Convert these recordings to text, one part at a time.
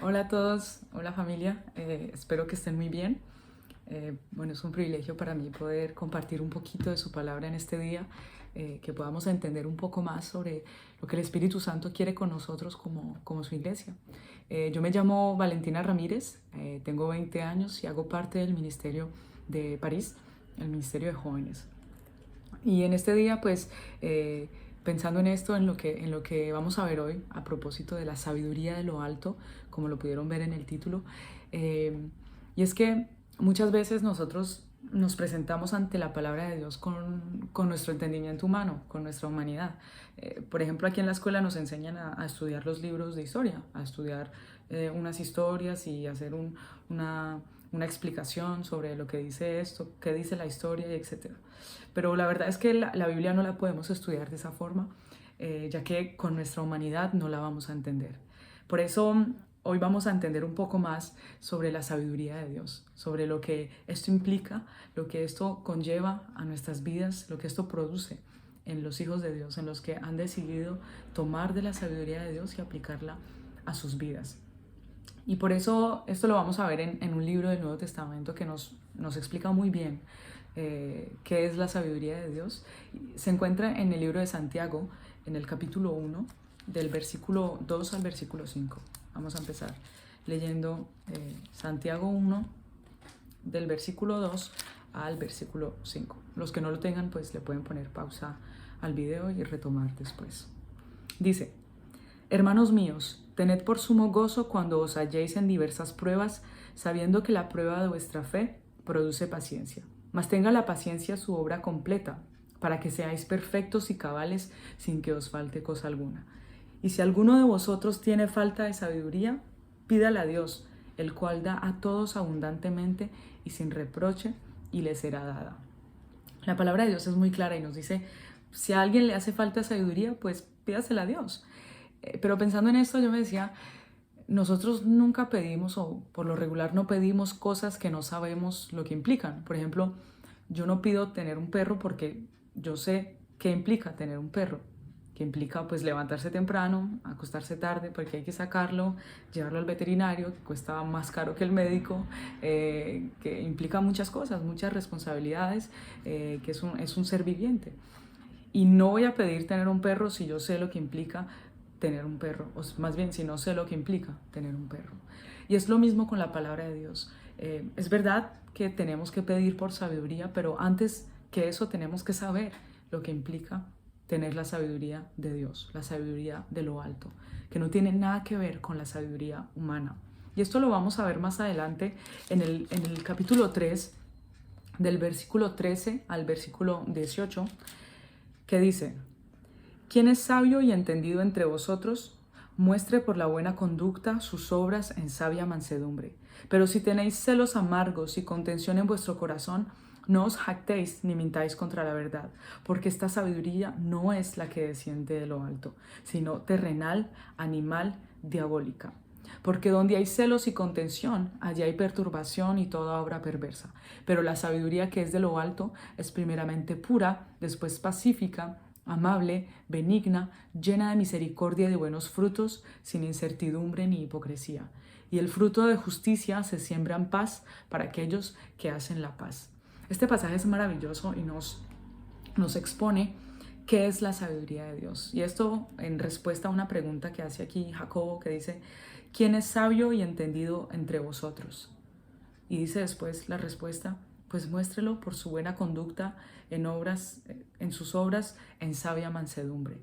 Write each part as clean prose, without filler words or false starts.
Hola a todos, hola familia, espero que estén muy bien. Bueno, es un privilegio para mí poder compartir un poquito de su palabra en este día, que podamos entender un poco más sobre lo que el Espíritu Santo quiere con nosotros como su iglesia. Yo me llamo Valentina Ramírez, tengo 20 años y hago parte del Ministerio de París, el Ministerio de Jóvenes. Y en este día, pues, pensando en esto, en lo que vamos a ver hoy, a propósito de la sabiduría de lo alto, como lo pudieron ver en el título, eh, y es que muchas veces nosotros nos presentamos ante la palabra de Dios con nuestro entendimiento humano, con nuestra humanidad. Por ejemplo, aquí en la escuela nos enseñan a estudiar los libros de historia, a estudiar unas historias y hacer una explicación sobre lo que dice esto, qué dice la historia, y etcétera. Pero la verdad es que la Biblia no la podemos estudiar de esa forma, ya que con nuestra humanidad no la vamos a entender. Por eso hoy vamos a entender un poco más sobre la sabiduría de Dios, sobre lo que esto implica, lo que esto conlleva a nuestras vidas, lo que esto produce en los hijos de Dios, en los que han decidido tomar de la sabiduría de Dios y aplicarla a sus vidas. Y por eso esto lo vamos a ver en un libro del Nuevo Testamento que nos explica muy bien qué es la sabiduría de Dios. Se encuentra en el libro de Santiago, en el capítulo 1, del versículo 2 al versículo 5. Vamos a empezar leyendo Santiago 1, del versículo 2 al versículo 5. Los que no lo tengan, pues le pueden poner pausa al video y retomar después. Dice: Hermanos míos, tened por sumo gozo cuando os halléis en diversas pruebas, sabiendo que la prueba de vuestra fe produce paciencia. Mas tenga la paciencia su obra completa, para que seáis perfectos y cabales sin que os falte cosa alguna. Y si alguno de vosotros tiene falta de sabiduría, pídala a Dios, el cual da a todos abundantemente y sin reproche, y le será dada. La palabra de Dios es muy clara y nos dice, si a alguien le hace falta sabiduría, pues pídasela a Dios. Pero pensando en esto, yo me decía, nosotros nunca pedimos, o por lo regular no pedimos cosas que no sabemos lo que implican. Por ejemplo, yo no pido tener un perro porque yo sé qué implica tener un perro, que implica pues levantarse temprano, acostarse tarde porque hay que sacarlo, llevarlo al veterinario, que cuesta más caro que el médico, que implica muchas cosas, muchas responsabilidades, que es un ser viviente. Y no voy a pedir tener un perro si yo sé lo que implica tener un perro, o más bien si no sé lo que implica tener un perro. Y es lo mismo con la palabra de Dios. Es verdad que tenemos que pedir por sabiduría, pero antes que eso tenemos que saber lo que implica tener la sabiduría de Dios, la sabiduría de lo alto, que no tiene nada que ver con la sabiduría humana. Y esto lo vamos a ver más adelante en el capítulo 3, del versículo 13 al versículo 18, que dice: ¿Quién es sabio y entendido entre vosotros? Muestre por la buena conducta sus obras en sabia mansedumbre. Pero si tenéis celos amargos y contención en vuestro corazón, no os jactéis ni mintáis contra la verdad, porque esta sabiduría no es la que desciende de lo alto, sino terrenal, animal, diabólica. Porque donde hay celos y contención, allí hay perturbación y toda obra perversa. Pero la sabiduría que es de lo alto es primeramente pura, después pacífica, amable, benigna, llena de misericordia y de buenos frutos, sin incertidumbre ni hipocresía. Y el fruto de justicia se siembra en paz para aquellos que hacen la paz. Este pasaje es maravilloso y nos expone qué es la sabiduría de Dios. Y esto en respuesta a una pregunta que hace aquí Jacobo, que dice: ¿quién es sabio y entendido entre vosotros? Y dice después la respuesta: pues muéstrelo por su buena conducta en sus obras, en sabia mansedumbre.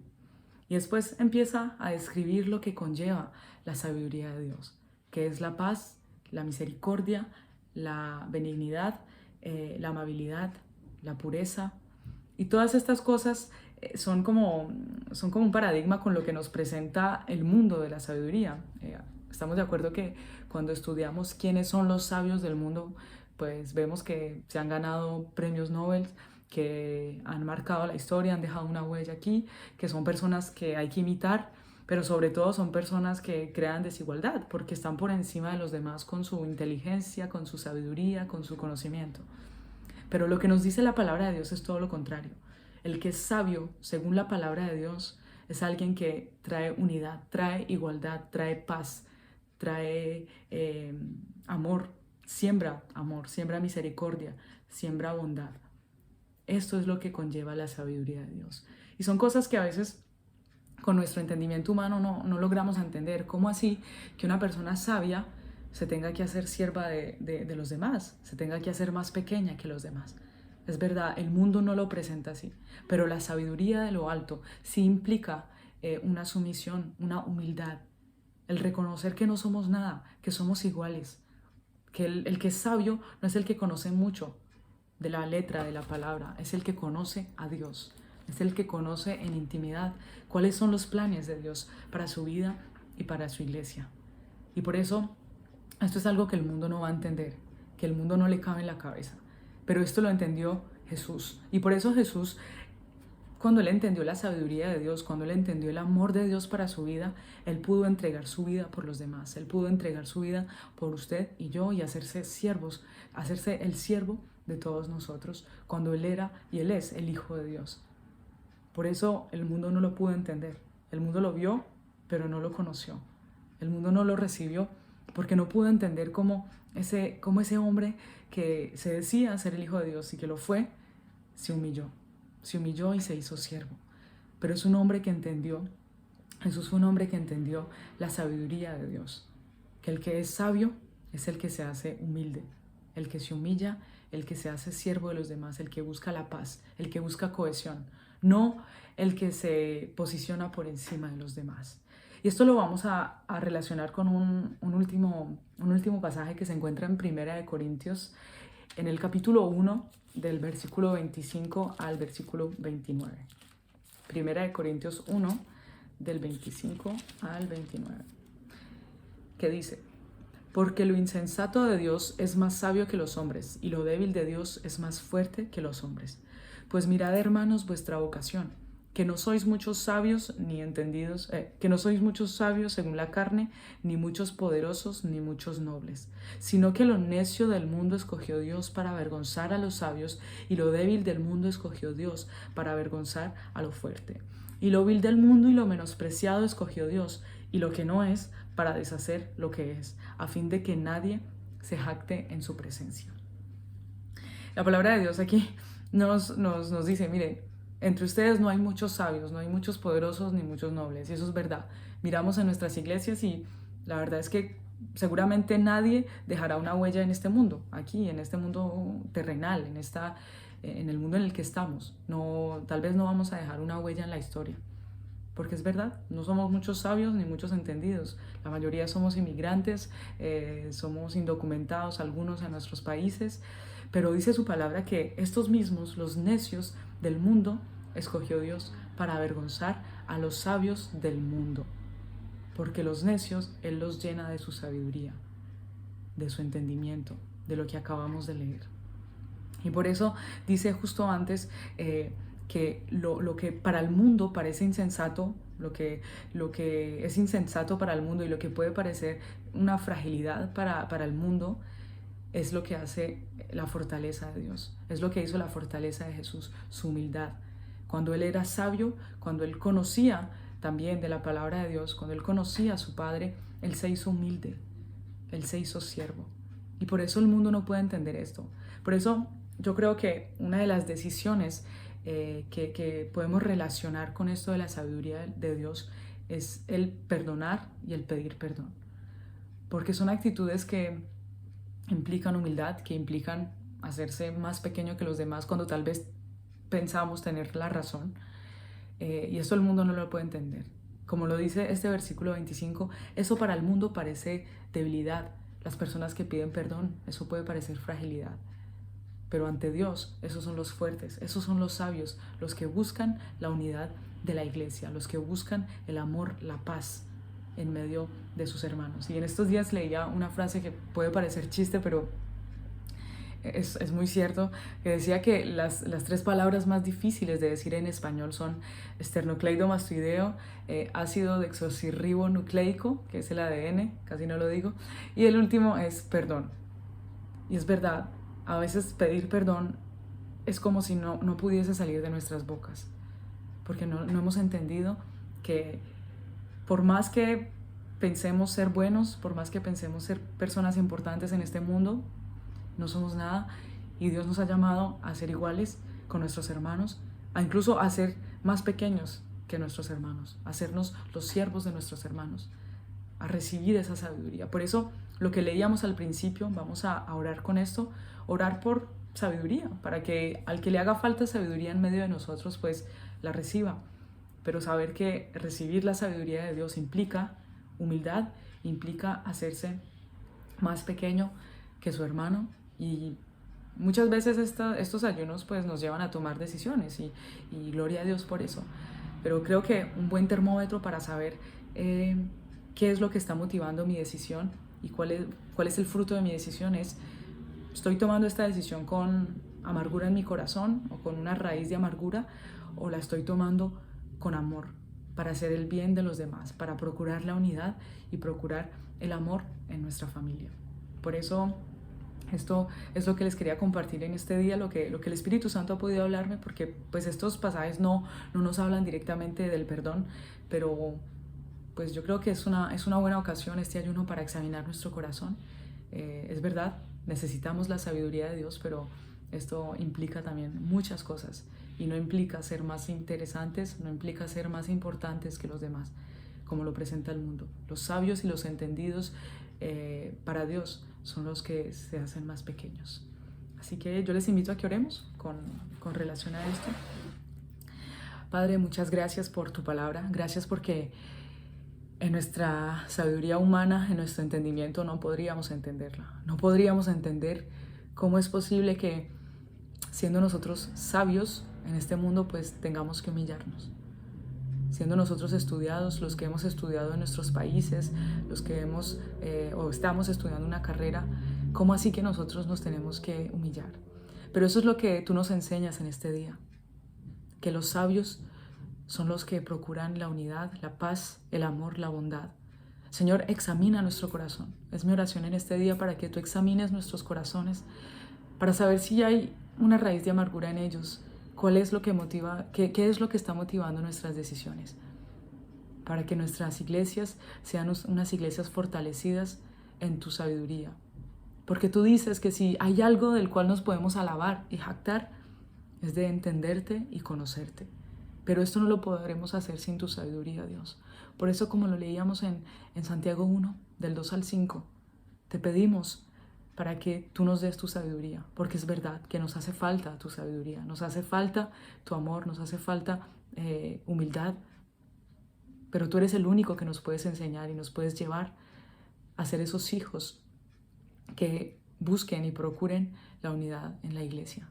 Y después empieza a describir lo que conlleva la sabiduría de Dios, que es la paz, la misericordia, la benignidad, la amabilidad, la pureza. Y todas estas cosas son como un paradigma con lo que nos presenta el mundo de la sabiduría. Estamos de acuerdo que cuando estudiamos quiénes son los sabios del mundo, pues vemos que se han ganado premios Nobel, que han marcado la historia, han dejado una huella aquí, que son personas que hay que imitar, pero sobre todo son personas que crean desigualdad, porque están por encima de los demás con su inteligencia, con su sabiduría, con su conocimiento. Pero lo que nos dice la palabra de Dios es todo lo contrario. El que es sabio, según la palabra de Dios, es alguien que trae unidad, trae igualdad, trae paz, trae amor, siembra misericordia, siembra bondad. Esto es lo que conlleva la sabiduría de Dios. Y son cosas que a veces con nuestro entendimiento humano no logramos entender. ¿Cómo así que una persona sabia se tenga que hacer sierva de los demás, se tenga que hacer más pequeña que los demás? Es verdad, el mundo no lo presenta así, pero la sabiduría de lo alto sí implica una sumisión, una humildad, el reconocer que no somos nada, que somos iguales, que el que es sabio no es el que conoce mucho de la letra, de la palabra, es el que conoce a Dios, es el que conoce en intimidad cuáles son los planes de Dios para su vida y para su iglesia. Y por eso esto es algo que el mundo no va a entender, que el mundo no le cabe en la cabeza. Pero esto lo entendió Jesús. Y por eso Jesús, cuando él entendió la sabiduría de Dios, cuando él entendió el amor de Dios para su vida, él pudo entregar su vida por los demás. Él pudo entregar su vida por usted y yo y hacerse siervos, hacerse el siervo de todos nosotros, cuando él era y él es el Hijo de Dios. Por eso el mundo no lo pudo entender. El mundo lo vio, pero no lo conoció. El mundo no lo recibió porque no pudo entender cómo ese hombre que se decía ser el Hijo de Dios y que lo fue, se humilló y se hizo siervo. Pero es un hombre que entendió, Jesús fue un hombre que entendió la sabiduría de Dios, que el que es sabio es el que se hace humilde, el que se humilla, el que se hace siervo de los demás, el que busca la paz, el que busca cohesión, no el que se posiciona por encima de los demás. Y esto lo vamos a relacionar con un último pasaje que se encuentra en Primera de Corintios, en el capítulo 1, del versículo 25 al versículo 29. Primera de Corintios 1, del 25 al 29. Que dice: porque lo insensato de Dios es más sabio que los hombres, y lo débil de Dios es más fuerte que los hombres. Pues mirad, hermanos, vuestra vocación, que no sois muchos sabios ni entendidos, que no sois muchos sabios según la carne, ni muchos poderosos, ni muchos nobles, sino que lo necio del mundo escogió Dios para avergonzar a los sabios, y lo débil del mundo escogió Dios para avergonzar a lo fuerte. Y lo vil del mundo y lo menospreciado escogió Dios, y lo que no es, para deshacer lo que es, a fin de que nadie se jacte en su presencia. La palabra de Dios aquí nos dice, mire, entre ustedes no hay muchos sabios, no hay muchos poderosos ni muchos nobles, y eso es verdad. Miramos en nuestras iglesias y la verdad es que seguramente nadie dejará una huella en este mundo, aquí, en este mundo terrenal, en el mundo en el que estamos. Tal vez no vamos a dejar una huella en la historia, porque es verdad, no somos muchos sabios ni muchos entendidos. La mayoría somos inmigrantes, somos indocumentados, algunos en nuestros países, pero dice su palabra que estos mismos, los necios del mundo, escogió Dios para avergonzar a los sabios del mundo, porque los necios Él los llena de su sabiduría, de su entendimiento, de lo que acabamos de leer. Y por eso dice justo antes que lo que para el mundo parece insensato, lo que es insensato para el mundo y lo que puede parecer una fragilidad para el mundo, es lo que hace la fortaleza de Dios, es lo que hizo la fortaleza de Jesús, su humildad. Cuando Él era sabio, cuando Él conocía también de la palabra de Dios, cuando Él conocía a su Padre, Él se hizo humilde, Él se hizo siervo. Y por eso el mundo no puede entender esto. Por eso yo creo que una de las decisiones que podemos relacionar con esto de la sabiduría de Dios es el perdonar y el pedir perdón. Porque son actitudes que implican humildad, que implican hacerse más pequeño que los demás cuando tal vez pensamos tener la razón. Y eso el mundo no lo puede entender. Como lo dice este versículo 25, eso para el mundo parece debilidad. Las personas que piden perdón, eso puede parecer fragilidad. Pero ante Dios, esos son los fuertes, esos son los sabios, los que buscan la unidad de la iglesia, los que buscan el amor, la paz en medio de sus hermanos. Y en estos días leía una frase que puede parecer chiste, pero es muy cierto, que decía que las tres palabras más difíciles de decir en español son esternocleidomastoideo, ácido desoxirribonucleico, que es el ADN, casi no lo digo, y el último es perdón. Y es verdad, a veces pedir perdón es como si no pudiese salir de nuestras bocas, porque no hemos entendido que por más que pensemos ser buenos, por más que pensemos ser personas importantes en este mundo, no somos nada, y Dios nos ha llamado a ser iguales con nuestros hermanos, a incluso a ser más pequeños que nuestros hermanos, a hacernos los siervos de nuestros hermanos, a recibir esa sabiduría. Por eso lo que leíamos al principio, vamos a orar con esto, orar por sabiduría, para que al que le haga falta sabiduría en medio de nosotros, pues la reciba. Pero saber que recibir la sabiduría de Dios implica humildad, implica hacerse más pequeño que su hermano, y muchas veces estos ayunos pues nos llevan a tomar decisiones, y gloria a Dios por eso. Pero creo que un buen termómetro para saber qué es lo que está motivando mi decisión y cuál es el fruto de mi decisión es: ¿estoy tomando esta decisión con amargura en mi corazón o con una raíz de amargura, o la estoy tomando con amor para hacer el bien de los demás, para procurar la unidad y procurar el amor en nuestra familia? Por eso esto es lo que les quería compartir en este día, lo que el Espíritu Santo ha podido hablarme, porque pues estos pasajes no nos hablan directamente del perdón, pero pues yo creo que es una buena ocasión este ayuno para examinar nuestro corazón. Es verdad, necesitamos la sabiduría de Dios, pero esto implica también muchas cosas, y no implica ser más interesantes, no implica ser más importantes que los demás, como lo presenta el mundo. Los sabios y los entendidos para Dios son los que se hacen más pequeños. Así que yo les invito a que oremos con relación a esto. Padre, muchas gracias por tu palabra. Gracias porque en nuestra sabiduría humana, en nuestro entendimiento, no podríamos entenderla. No podríamos entender cómo es posible que, siendo nosotros sabios en este mundo, pues tengamos que humillarnos. Siendo nosotros estudiados, los que hemos estudiado en nuestros países, los que hemos o estamos estudiando una carrera, ¿cómo así que nosotros nos tenemos que humillar? Pero eso es lo que tú nos enseñas en este día, que los sabios son los que procuran la unidad, la paz, el amor, la bondad. Señor, examina nuestro corazón. Es mi oración en este día para que tú examines nuestros corazones, para saber si hay una raíz de amargura en ellos, cuál es lo que motiva, qué es lo que está motivando nuestras decisiones, para que nuestras iglesias sean unas iglesias fortalecidas en tu sabiduría. Porque tú dices que si hay algo del cual nos podemos alabar y jactar, es de entenderte y conocerte. Pero esto no lo podremos hacer sin tu sabiduría, Dios. Por eso, como lo leíamos en Santiago 1, del 2 al 5, te pedimos para que tú nos des tu sabiduría, porque es verdad que nos hace falta tu sabiduría, nos hace falta tu amor, nos hace falta humildad, pero tú eres el único que nos puedes enseñar y nos puedes llevar a ser esos hijos que busquen y procuren la unidad en la iglesia,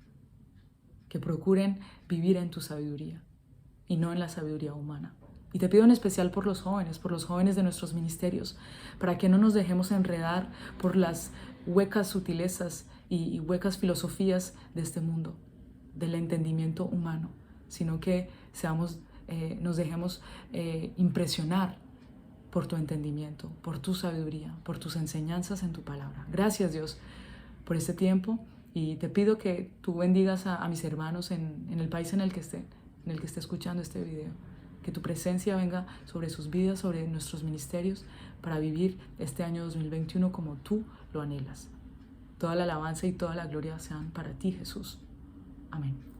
que procuren vivir en tu sabiduría y no en la sabiduría humana. Y te pido en especial por los jóvenes de nuestros ministerios, para que no nos dejemos enredar por las huecas sutilezas y huecas filosofías de este mundo, del entendimiento humano, sino que nos dejemos impresionar por tu entendimiento, por tu sabiduría, por tus enseñanzas en tu palabra. Gracias, Dios, por este tiempo, y te pido que tú bendigas a mis hermanos en el país en el que esté escuchando este video. Que tu presencia venga sobre sus vidas, sobre nuestros ministerios, para vivir este año 2021 como tú lo anhelas. Toda la alabanza y toda la gloria sean para ti, Jesús. Amén.